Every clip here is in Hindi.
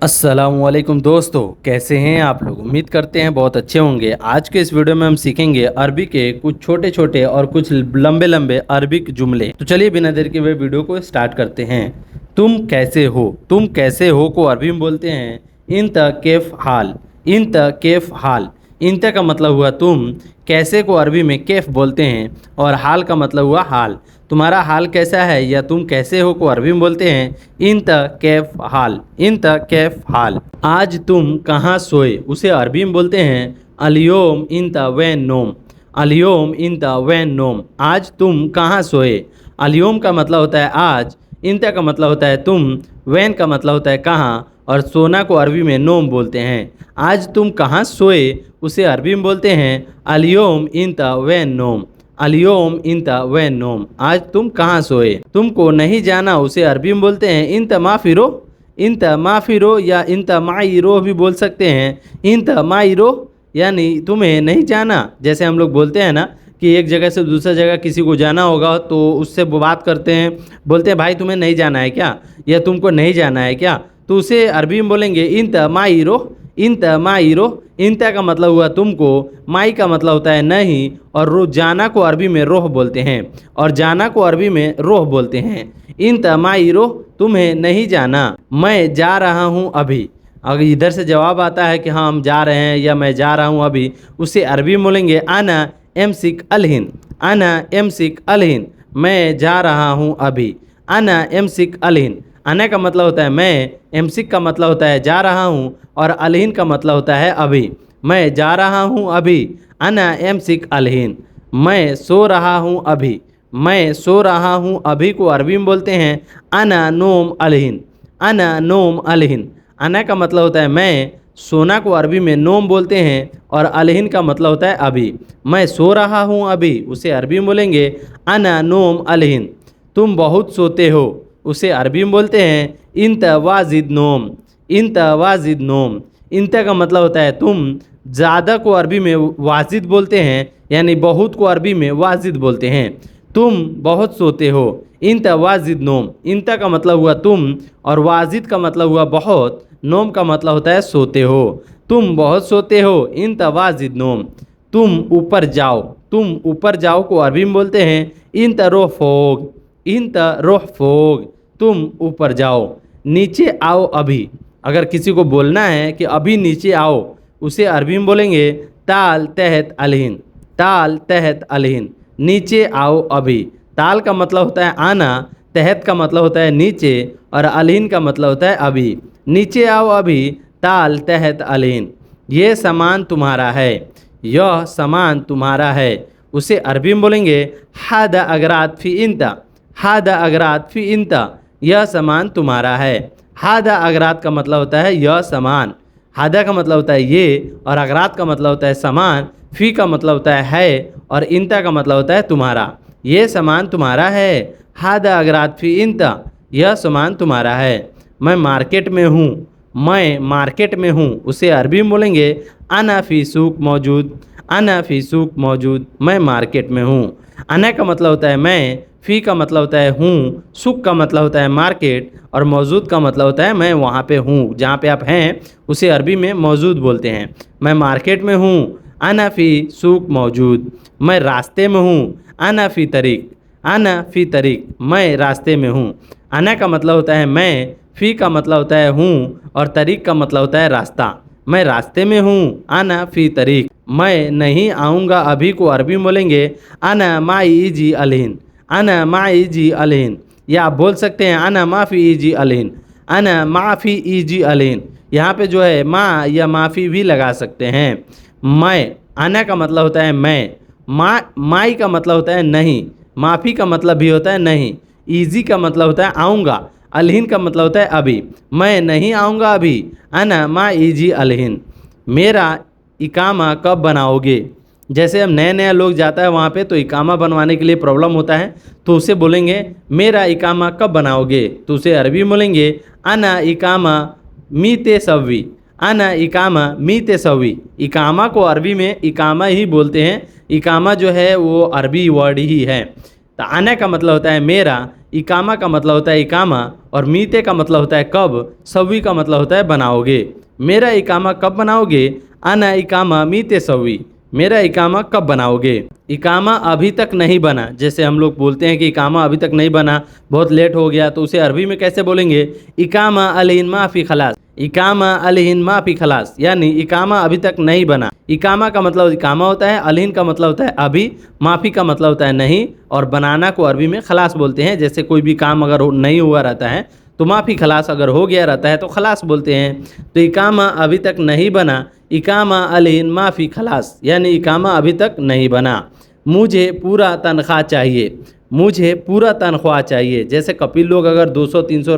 अस्सलामुअलैकुम दोस्तों, कैसे हैं आप लोग। उम्मीद करते हैं बहुत अच्छे होंगे। आज के इस वीडियो में हम सीखेंगे अरबी के कुछ छोटे छोटे और कुछ लंबे लंबे अरबिक जुमले। तो चलिए बिना देर के हुए वीडियो को स्टार्ट करते हैं। तुम कैसे हो, तुम कैसे हो को अरबी में बोलते हैं इंत कैफ हाल। इंत कैफ हाल, इंत का मतलब हुआ तुम, कैसे को अरबी में कैफ बोलते हैं और हाल का मतलब हुआ हाल। तुम्हारा हाल कैसा है या तुम कैसे हो को अरबी में बोलते हैं इंत कैफ हाल। इंत कैफ हाल। आज तुम कहाँ सोए उसे अरबी में बोलते हैं अलियोम इंत वैन नोम। अलियोम इंत वैन नोम, आज तुम कहाँ सोए। अलियोम का मतलब होता है आज, इंत का मतलब होता है तुम, वैन का मतलब होता है कहाँ, और सोना को अरबी में नोम बोलते हैं। आज तुम कहाँ सोए उसे अरबी में बोलते हैं अलियोम इंत वैन नोम। अलियोम इंत वैन नोम, आज तुम कहाँ सोए। तुमको नहीं जाना उसे अरबी में बोलते हैं इंत माफिरो। इंत माफिरो या इंत माइरो भी बोल सकते हैं। इंत माइरो यानी तुम्हें नहीं जाना। जैसे हम लोग बोलते हैं ना कि एक जगह से दूसरी जगह किसी को जाना होगा तो उससे बात करते हैं, बोलते हैं भाई तुम्हें नहीं जाना है क्या, या तुमको नहीं जाना है क्या, तो उसे अरबी में बोलेंगे इंत माइरो। इंत माइरो, इंत का मतलब हुआ तुमको, माई का मतलब होता है नहीं, और जाना को अरबी में रोह बोलते हैं, और जाना को अरबी में रोह बोलते हैं। इंत माइरो, तुम्हें नहीं जाना। मैं जा रहा हूँ अभी, अगर इधर से जवाब आता है कि हाँ हम जा रहे हैं या मैं जा रहा हूँ अभी, उसे अरबी में बोलेंगे आना एमसिक अलहिन। आना एमसिक अलहिन, मैं जा रहा हूँ अभी। आना एमसिक अलहिन, आने का मतलब होता है मैं, एमसिक का मतलब होता है जा रहा हूँ, और अलहिन का मतलब होता है अभी। मैं जा रहा हूँ अभी, अना एमसिक अलहिन। मैं सो रहा हूँ अभी, मैं सो रहा हूँ अभी को अरबी में बोलते हैं अना नोम अलहिन। अना नोम अलहिन, अना का मतलब होता है मैं, सोना को अरबी में नोम बोलते हैं, और अलहिन का मतलब होता है अभी। मैं सो रहा हूँ अभी उसे अरबी में बोलेंगे अना नोम अलहिन। तुम बहुत सोते हो उसे अरबी में बोलते हैं इंत वाजिद नोम। इंत वाजिद नोम, इंत का मतलब होता है तुम, ज़्यादा को अरबी में वाजिद बोलते हैं, यानी बहुत को अरबी में वाजिद बोलते हैं। तुम बहुत सोते हो, इंत वाजिद नोम, इंत का मतलब हुआ तुम, और वाजिद का मतलब हुआ बहुत, नोम का मतलब होता है सोते हो। तुम बहुत सोते हो, इंत वाजिद नोम। तुम ऊपर जाओ, तुम ऊपर जाओ को अरबी में बोलते हैं इंत रोह फोग। इंत रोह फोग, तुम ऊपर जाओ। नीचे आओ अभी, अगर किसी को बोलना है कि अभी नीचे आओ, उसे अरबी में बोलेंगे ताल तहत अलहिन। ताल तहत अलहिन, नीचे आओ अभी। ताल का मतलब होता है आना, तहत का मतलब होता है नीचे, और अलहिन का मतलब होता है अभी। नीचे आओ अभी, ताल तहत अलहिन। ये सामान तुम्हारा है, यह सामान तुम्हारा है, उसे अरबी में बोलेंगे हादा अगरात फ़ी इंता। हादा अगरात फ़ी इंता, यह सामान तुम्हारा है। हादा अगरात का मतलब होता है यह सामान। हादा का मतलब होता है ये, और अगरात का मतलब होता है सामान। फ़ी का मतलब होता है, और इंता का मतलब होता है तुम्हारा। ये सामान तुम्हारा है। हादा अगरात फ़ी इंता, यह सामान तुम्हारा है। मैं मार्केट में हूँ, मैं मार्केट में हूँ, उसे अरबी में बोलेंगे अना फ़ी सूक मौजूद। अना फ़ी सूक मौजूद, मैं मार्केट में हूँ। अना का मतलब होता है मैं, फ़ी का मतलब होता है हूँ, सुक का मतलब होता है मार्केट, और मौजूद का मतलब होता है मैं वहाँ पे हूँ, जहाँ पे आप हैं उसे अरबी में मौजूद बोलते हैं। मैं मार्केट में हूँ, अना फ़ी सूक मौजूद। मैं रास्ते में हूँ, अना फ़ी तरीक। अना फ़ी तरीक, मैं रास्ते में हूँ। अना का मतलब होता है मैं, फ़ी का मतलब होता है हूँ, और तरीक का मतलब होता है रास्ता। मैं रास्ते में हूँ, अना फ़ी तरीक। मैं नहीं आऊँगा अभी को अरबी में बोलेंगे अना माई जी अलहिन। अना माई जी अलहिन, या आप बोल सकते हैं अना माफ़ी ईजी अलहिन। अना माफ़ी ईजी अलहिन, यहाँ पे जो है माँ या माफ़ी भी लगा सकते हैं। मैं, अना का मतलब होता है मैं, माई का मतलब होता है नहीं, माफ़ी का मतलब भी होता है नहीं, ईजी का मतलब होता है आऊँगा, अलहिन का मतलब होता है अभी। मैं नहीं आऊँगा अभी, अना मा ईजी अलहिन। मेरा इकामा कब बनाओगे। जैसे हम नए नया लोग जाता है वहाँ पे, तो इकामा बनवाने के लिए प्रॉब्लम होता है, तो उसे बोलेंगे मेरा इकामा कब बनाओगे, तो उसे अरबी में बोलेंगे अना इकामा मीते सवी। अना इकामा मीते सवी, इकामा को अरबी में इकामा ही बोलते हैं। इकामा जो है वो अरबी वर्ड ही है। तो अना का मतलब होता है मेरा, इकामा का मतलब होता है इकामा, और मीते का मतलब होता है कब, सवी का मतलब होता है बनाओगे। मेरा इकामा कब बनाओगे, आना इकामा मीते सवी, मेरा इकामा कब बनाओगे। इकामा अभी तक नहीं बना, जैसे हम लोग बोलते हैं कि इकामा अभी तक नहीं बना, बहुत लेट हो गया, तो उसे अरबी में कैसे बोलेंगे, इकामा अलहिन माफ़ी खलास, इकामा अलहिन माफ़ी खलास, यानी इकामा अभी तक नहीं बना। इकामा का मतलब इकामा होता है, अलहिन का मतलब होता है अभी, माफ़ी का मतलब होता है नहीं, और बनाना को अरबी में खलास बोलते हैं। जैसे कोई भी काम अगर नहीं हुआ रहता है तो माफ़ी खलास, अगर हो गया रहता है तो खलास बोलते हैं। तो इकामा अभी तक नहीं बना, इकामा अलहिन माफ़ी खलास, यानी इकामा अभी तक नहीं बना। मुझे पूरा तनख्वाह चाहिए, मुझे पूरा तनख्वाह चाहिए। जैसे कपिल लोग अगर 200-300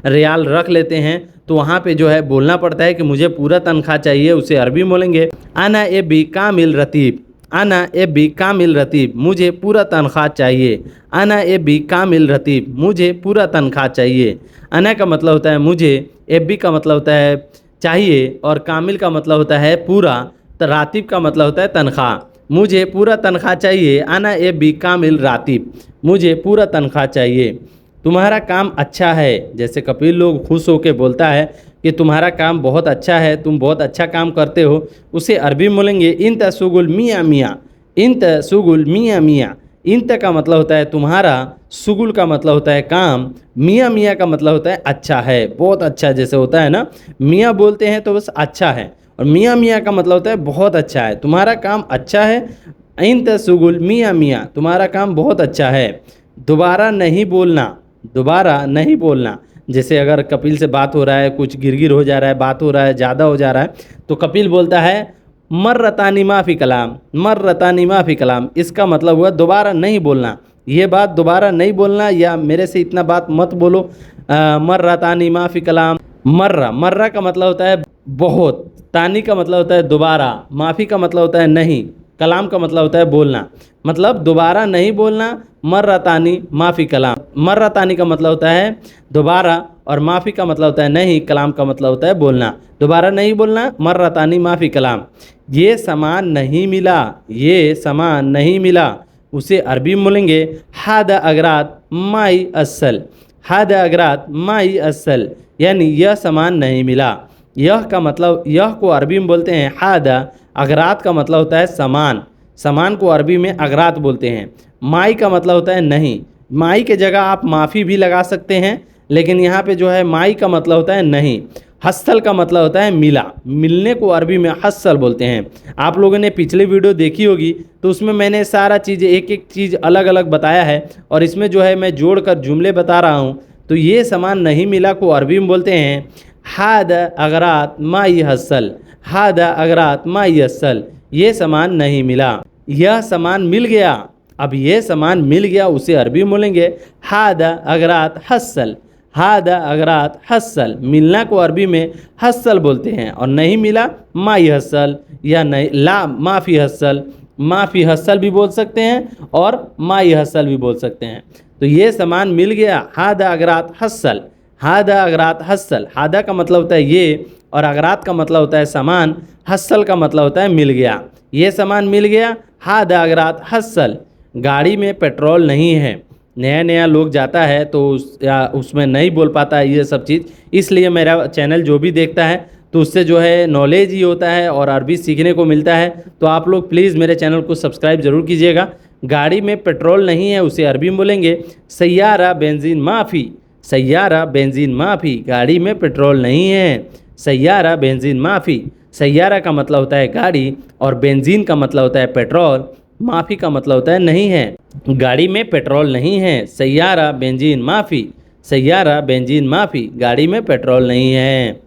रियाल रख लेते हैं तो वहाँ पे जो है बोलना पड़ता है कि मुझे पूरा तनख्वाह चाहिए, उसे अरबी में बोलेंगे आना ए बी कामिल रतीब, आना ए बी कामिल रतीब, मुझे पूरा तनख्वाह चाहिए। आना ए बी कामिल रतीब, मुझे पूरा तनख्वाह चाहिए। आना का मतलब होता है मुझे, ए बी का मतलब होता है चाहिए, और कामिल का मतलब होता है पूरा, तो रातिब का मतलब होता है तनख्वाह। मुझे पूरा तनख्वाह चाहिए, आना ए बी कामिल रातिब, मुझे पूरा तनख्वाह चाहिए। तुम्हारा काम अच्छा है, जैसे कपिल लोग खुश होकर बोलता है कि तुम्हारा काम बहुत अच्छा है, तुम बहुत अच्छा काम करते हो, उसे अरबी में बोलेंगे इंत सुगुल मियाँ मियाँ, इंत सुगुल मियाँ मियाँ। इंत का मतलब होता है तुम्हारा, सुगुल का मतलब होता है काम, मियाँ मियाँ का मतलब होता है अच्छा है, बहुत अच्छा, जैसे होता है ना, मियाँ बोलते हैं तो बस अच्छा है, और मियाँ मियाँ का मतलब होता है बहुत अच्छा है, तुम्हारा काम अच्छा है। इंत सुगुल मियाँ मियाँ, तुम्हारा काम बहुत अच्छा है। दोबारा नहीं बोलना, दोबारा नहीं बोलना, जैसे अगर कपिल से बात हो रहा है, कुछ गिरगिर हो जा रहा है, बात हो रहा है, ज़्यादा हो जा रहा है, तो कपिल बोलता है मर्रतानी माफ़ी कलाम, मर्रतानी माफ़ी कलाम, इसका मतलब हुआ दोबारा नहीं बोलना, ये बात दोबारा नहीं बोलना, या मेरे से इतना बात मत बोलो। मर्रतानी माफ़ी कलाम, मर्रा, मर्रा का मतलब होता है बहुत, तानी का मतलब होता है दोबारा, माफ़ी का मतलब होता है नहीं, कलाम का मतलब होता है बोलना, मतलब दोबारा नहीं बोलना। मर्रतानी माफ़ी कलाम, मर्रतानी का मतलब होता है दोबारा, और माफ़ी का मतलब होता है नहीं, कलाम का मतलब होता है बोलना। दोबारा नहीं बोलना, मर्रतानी माफ़ी कलाम। ये सामान नहीं मिला, ये सामान नहीं मिला, उसे अरबी में बोलेंगे हादा अगरात माई असल, हादा अगरात माई असल, यानी यह सामान नहीं मिला। यह का मतलब, यह को अरबी में बोलते हैं हादा, अगरात का मतलब होता है सामान, सामान को अरबी में अगरात बोलते हैं। माई का मतलब होता है नहीं, माई के जगह आप माफ़ी भी लगा सकते हैं, लेकिन यहाँ पे जो है माई का मतलब होता है नहीं। हस्सल का मतलब होता है मिला, मिलने को अरबी में हस्सल बोलते हैं। आप लोगों ने पिछली वीडियो देखी होगी तो उसमें मैंने सारा चीज़, एक एक चीज़ अलग अलग बताया है, और इसमें जो है मैं जोड़कर जुमले बता रहा हूँ। तो ये सामान नहीं मिला को अरबी में बोलते हैं हाद अगरात माई हस्सल, हाद अगरात माई हस्सल, ये सामान नहीं मिला। यह सामान मिल गया, अब ये सामान मिल गया, उसे अरबी में बोलेंगे हादा अगरात हस्सल, हादा अगरात हस्सल, मिलना को अरबी में हस्सल बोलते हैं, और नहीं मिला माई हस्सल, या नहीं ला माफ़ी हस्सल, माफ़ी हस्सल भी बोल सकते हैं और माई हस्सल भी बोल सकते हैं। तो ये सामान मिल गया, हादा अगरात हस्सल, हादा अगरात हस्सल, हादा का मतलब होता है ये, और अगरात का मतलब होता है सामान, हस्सल का मतलब होता है मिल गया। ये सामान मिल गया, हादा अगरात हस्सल। गाड़ी में पेट्रोल नहीं है, नया नया लोग जाता है तो उसमें नहीं बोल पाता है ये सब चीज़, इसलिए मेरा चैनल जो भी देखता है तो उससे जो है नॉलेज ही होता है और अरबी सीखने को मिलता है। तो आप लोग प्लीज़ मेरे चैनल को सब्सक्राइब ज़रूर कीजिएगा। गाड़ी में पेट्रोल नहीं है, उसे अरबी में बोलेंगे सैयारा बेंजीन माफ़ी, सैयारा बेंजीन माफ़ी, गाड़ी में पेट्रोल नहीं है, सैयारा बेंजीन माफ़ी। सैयारा का मतलब होता है गाड़ी, और बेंजीन का मतलब होता है पेट्रोल, माफ़ी का मतलब होता है नहीं है। गाड़ी में पेट्रोल नहीं है, सैयारा बेंजीन माफ़ी, सैयारा बेंजीन माफ़ी, गाड़ी में पेट्रोल नहीं है।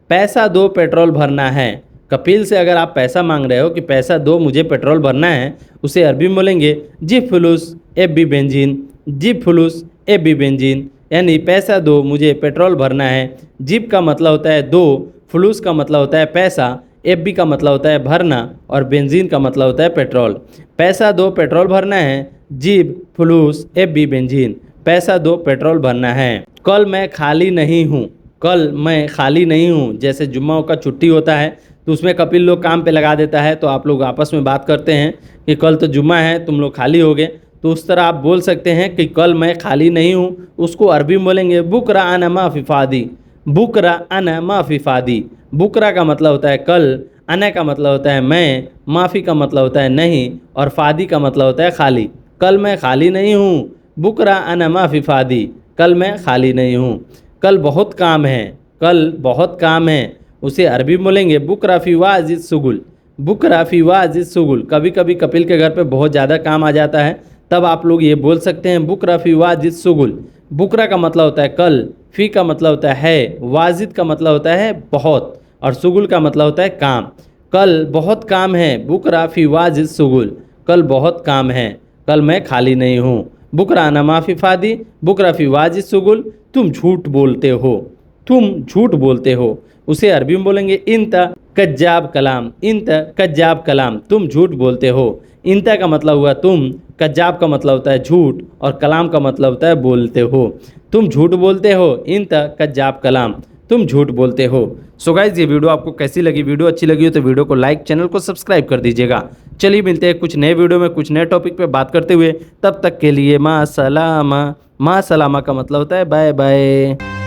पैसा दो पेट्रोल भरना है, कपिल से अगर आप पैसा मांग रहे हो कि पैसा दो मुझे पेट्रोल भरना है, उसे अरबी में बोलेंगे जी फुलूस एफ बी बेंजीन, जी फुलूस एफ बी बेंजीन, यानी पैसा दो मुझे पेट्रोल भरना है। जिब का मतलब होता है दो, फुलूस का मतलब होता है पैसा, एफ बी का मतलब होता है भरना, और बेंजीन का मतलब होता है पेट्रोल। पैसा दो पेट्रोल भरना है, जिब फुलूस एफ बी बेंजीन, पैसा दो पेट्रोल भरना है। कल मैं खाली नहीं हूँ, कल मैं खाली नहीं हूँ, जैसे जुम्मा का छुट्टी होता है तो उसमें कपिल लोग काम पे लगा देता है, तो आप लोग आपस में बात करते हैं कि कल तो जुम्मा है, तुम लोग खाली होगे, तो उस तरह आप बोल सकते हैं कि कल मैं खाली नहीं हूँ, उसको अरबी में बोलेंगे बुकरा अना माफ़ी फ़ादी। बुकरा अना माफ़ी फ़ादी। बुकरा का मतलब होता है कल, अना का मतलब होता है मैं, माफ़ी का मतलब होता है नहीं, और फ़ादी का मतलब होता है खाली। कल मैं खाली नहीं हूँ, बुकरा अना माफ़ी फ़ादी, कल मैं खाली नहीं हूँ। कल बहुत काम है, कल बहुत काम है, उसे अरबी में बोलेंगे बुकरा फ़ी वाजिद सुगुल। बुकरा फ़ी वाजिद सुगुल। कभी कभी कपिल के घर पे बहुत ज़्यादा काम आ जाता है, तब आप लोग ये बोल सकते हैं बुकरा फ़ी वाजिद सुगुल। बुकरा का मतलब होता है कल, फ़ी का मतलब होता है, वाजिद का मतलब होता है बहुत, और सुगुल का मतलब होता है काम। कल बहुत काम है, बुकरा फ़ी वाजिद सुगुल। कल बहुत काम है, कल मैं खाली नहीं हूँ। बुकरा अना माफ़ी फ़ादी, बुकरा फ़ी वाजिद सुगुल। तुम झूठ बोलते हो, तुम झूठ बोलते हो, उसे अरबी में बोलेंगे इंता कज्जाब कलाम। इंता कज्जाब कलाम, तुम झूठ बोलते हो। इंता का मतलब हुआ तुम, कज्जाब का मतलब होता है झूठ, और कलाम का मतलब होता है बोलते हो। तुम झूठ बोलते हो, इंता कज्जाब कलाम, तुम झूठ बोलते हो। सो गाइज, ये वीडियो आपको कैसी लगी? वीडियो अच्छी लगी हो तो वीडियो को लाइक, चैनल को सब्सक्राइब कर दीजिएगा। चलिए मिलते हैं कुछ नए वीडियो में कुछ नए टॉपिक पे बात करते हुए। तब तक के लिए माँ सलामा। माँ सलामा का मतलब होता है बाय बाय।